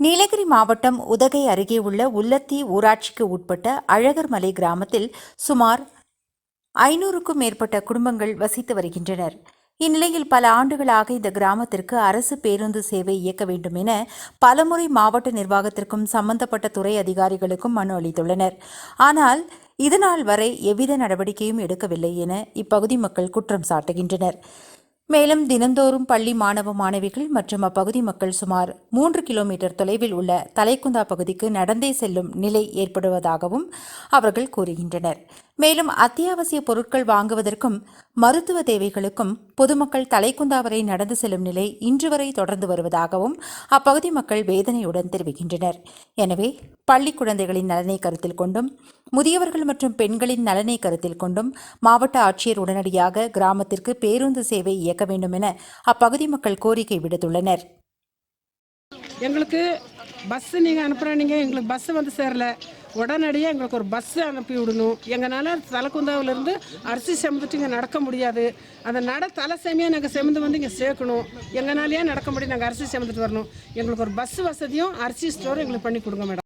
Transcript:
நீலகிரி மாவட்டம் உதகை அருகே உள்ள உள்ளத்தி ஊராட்சிக்கு உட்பட்ட அழகர்மலை கிராமத்தில் சுமார் 500க்கும் மேற்பட்ட குடும்பங்கள் வசித்து வருகின்றனர். இந்நிலையில் பல ஆண்டுகளாக இந்த கிராமத்திற்கு அரசு பேருந்து சேவை இயக்க வேண்டும் என பலமுறை மாவட்ட நிர்வாகத்திற்கும் சம்பந்தப்பட்ட துறை அதிகாரிகளுக்கும் மனு அளித்துள்ளனர். ஆனால் இதுநாள் வரை எவ்வித நடவடிக்கையும் எடுக்கவில்லை என இப்பகுதி மக்கள் குற்றம் சாட்டுகின்றனர். மேலும் தினந்தோறும் பள்ளி மாணவ மாணவிகள் மற்றும் அப்பகுதி மக்கள் சுமார் 3 கிலோமீட்டர் தொலைவில் உள்ள தலைக்குந்தா பகுதிக்கு நடந்தே செல்லும் நிலை ஏற்படுவதாகவும் அவர்கள் கூறுகின்றனர். மேலும் அத்தியாவசிய பொருட்கள் வாங்குவதற்கும் மருத்துவ தேவைகளுக்கும் பொதுமக்கள் தலைக்குந்தா வரை நடந்து செல்லும் நிலை இன்று வரை தொடர்ந்து வருவதாகவும் அப்பகுதி மக்கள் வேதனையுடன் தெரிவிக்கின்றனர். எனவே பள்ளி குழந்தைகளின் நலனை கருத்தில் கொண்டும் முதியவர்கள் மற்றும் பெண்களின் நலனை கருத்தில் கொண்டும் மாவட்ட ஆட்சியர் உடனடியாக கிராமத்திற்கு பேருந்து சேவை இயக்க வேண்டும் என அப்பகுதி மக்கள் கோரிக்கை விடுத்துள்ளனர். எங்களுக்கு பஸ் நீங்கள் அனுப்புகிறீங்க, எங்களுக்கு பஸ் வந்து சேரல. உடனடியாக எங்களுக்கு ஒரு பஸ் அனுப்பி விடணும். எங்களால் தலைக்குந்தாவிலேருந்து அரிசி செமந்துட்டு இங்கே நடக்க முடியாது. அந்த தலை சேமியாக நாங்கள் செமந்து வந்து இங்கே சேர்க்கணும். எங்களாலேயே நடக்க முடியும். நாங்கள் அரிசி செமந்துட்டு வரணும். எங்களுக்கு ஒரு பஸ் வசதியும் அரிசி ஸ்டோரும் எங்களுக்கு பண்ணி கொடுங்க மேடம்.